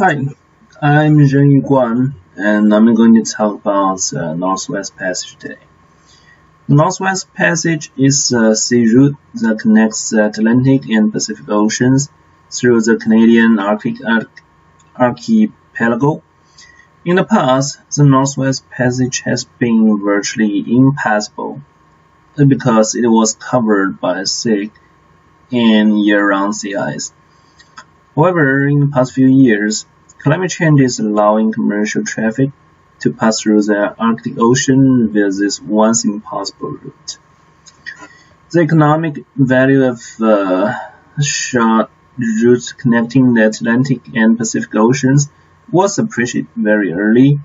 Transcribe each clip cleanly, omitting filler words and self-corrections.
Hi, I'm Zheng Guan, and I'm going to talk about the Northwest Passage today. The Northwest Passage is a sea route that connects the Atlantic and Pacific Oceans through the Canadian archipelago. In the past, the Northwest Passage has been virtually impassable because it was covered by thick and year-round sea ice. However, in the past few years, climate change is allowing commercial traffic to pass through the Arctic Ocean via this once impossible route. The economic value of short route connecting the Atlantic and Pacific Oceans was appreciated very early.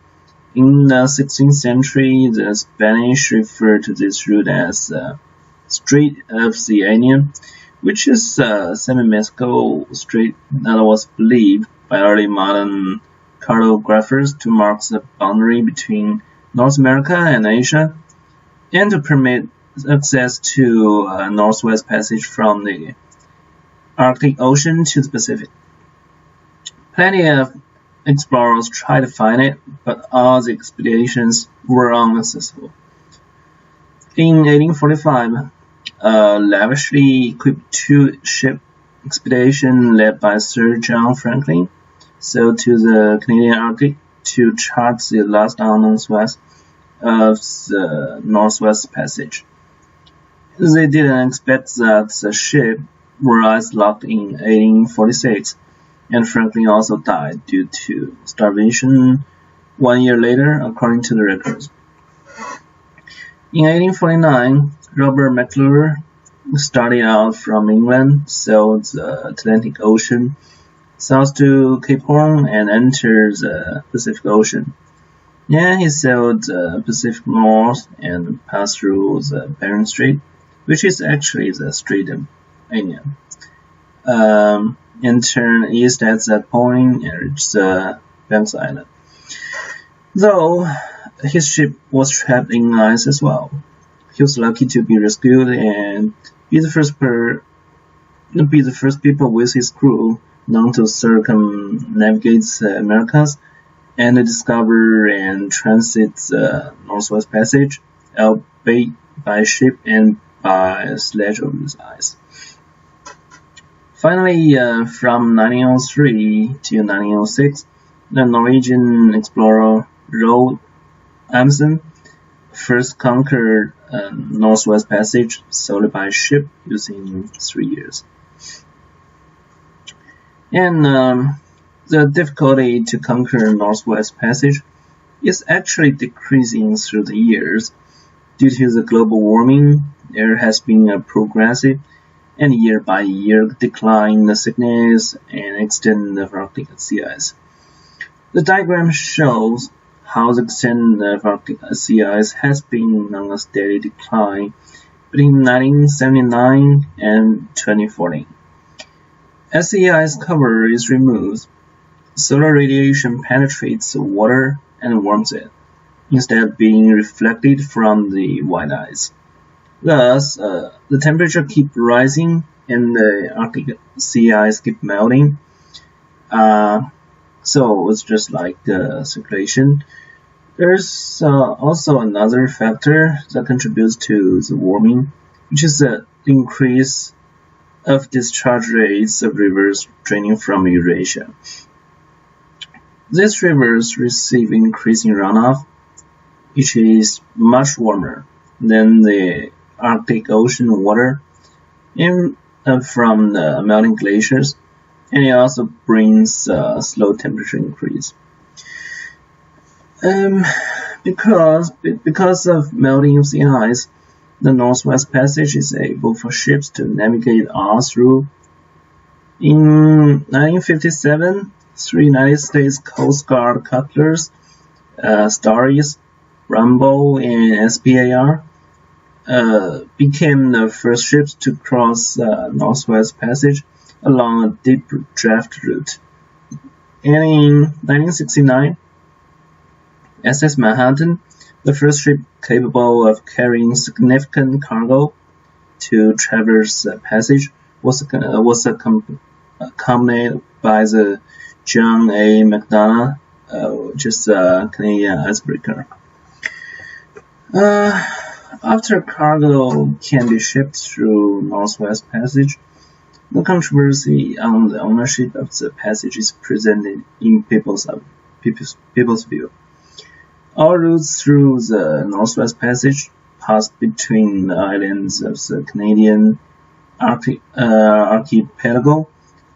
In the 16th century, the Spanish referred to this route as Strait of the Anian, which is a semi-mythical strait that was believed by early modern cartographers to mark the boundary between North America and Asia, and to permit access to Northwest Passage from the Arctic Ocean to the Pacific. Plenty of explorers tried to find it, but all the expeditions were unsuccessful. In 1845, a lavishly equipped two-ship expedition led by Sir John Franklin sailed to the Canadian Arctic to chart the last unknown west of the Northwest Passage. They didn't expect that the ship were ice-locked in 1846, and Franklin also died due to starvation 1 year later, according to the records. In 1849, Robert McClure started out from England, sailed the Atlantic Ocean south to Cape Horn, and entered the Pacific Ocean. Then he sailed the Pacific North and passed through the Bering Strait, which is actually the Strait of Anian, and turned east at that point and reached the Banks Island. Though his ship was trapped in ice as well, he was lucky to be rescued and be the first people with his crew known to circumnavigate the Americas and discover and transit the Northwest Passage, albeit by ship and by sledge over the ice. Finally, from 1903 to 1906, the Norwegian explorer Roald Amundsen first conquered Northwest Passage solely by ship using 3 years. And the difficulty to conquer Northwest Passage is actually decreasing through the years. Due to the global warming, there has been a progressive and year-by-year decline in the thickness and extent of Arctic sea ice. The diagram shows how the extent of Arctic sea ice has been on a steady decline between 1979 and 2014. As the ice cover is removed, solar radiation penetrates the water and warms it, instead of being reflected from the white ice. Thus, the temperature keeps rising and the Arctic sea ice keeps melting. So it's just like the circulation. There's also another factor that contributes to the warming, which is the increase of discharge rates of rivers draining from Eurasia. These rivers receive increasing runoff, which is much warmer than the Arctic Ocean water from the melting glaciers, and it also brings a slow temperature increase. Because of melting of the ice, the Northwest Passage is able for ships to navigate all through. In 1957, 3 United States Coast Guard cutters, Stories, Rumble, and SPAR, became the first ships to cross Northwest Passage along a deep draft route. And in 1969, SS Manhattan, the first ship capable of carrying significant cargo to traverse the passage, was accompanied by the John A. Macdonald, which is a Canadian icebreaker. After cargo can be shipped through Northwest Passage, the controversy on the ownership of the passage is presented in people's view. All routes through the Northwest Passage pass between the islands of the Canadian archipelago.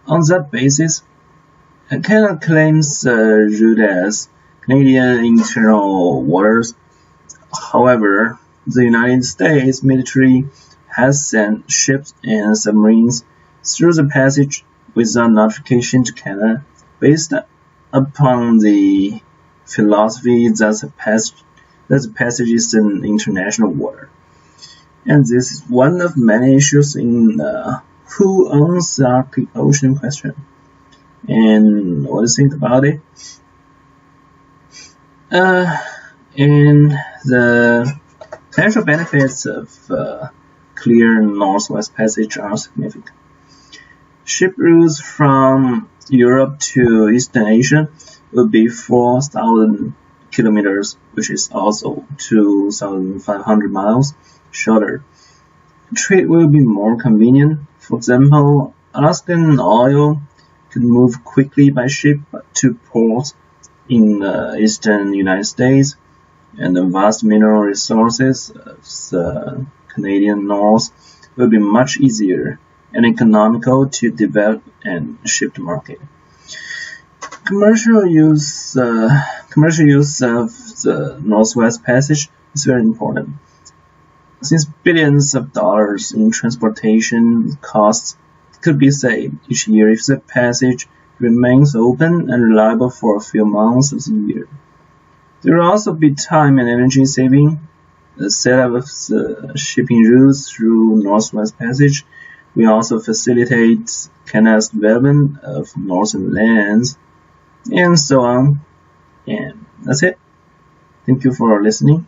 On that basis, Canada claims the route as Canadian internal waters. However, the United States military has sent ships and submarines through the passage without notification to Canada, based upon the philosophy that the passage is an international water. And this is one of many issues in who owns the Arctic Ocean question. And what do you think about it? And the potential benefits of clear Northwest Passage are significant. Ship routes from Europe to Eastern Asia will be 4,000 kilometers, which is also 2,500 miles shorter. Trade will be more convenient. For example, Alaskan oil could move quickly by ship to ports in the eastern United States, and the vast mineral resources of the Canadian North will be much easier and economical to develop and ship to market. Commercial use of the Northwest Passage is very important, since billions of dollars in transportation costs could be saved each year if the passage remains open and reliable for a few months of the year. There will also be time and energy saving. The setup of the shipping routes through Northwest Passage will also facilitate Canada's development of northern lands, and so on. And that's it. Thank you for listening.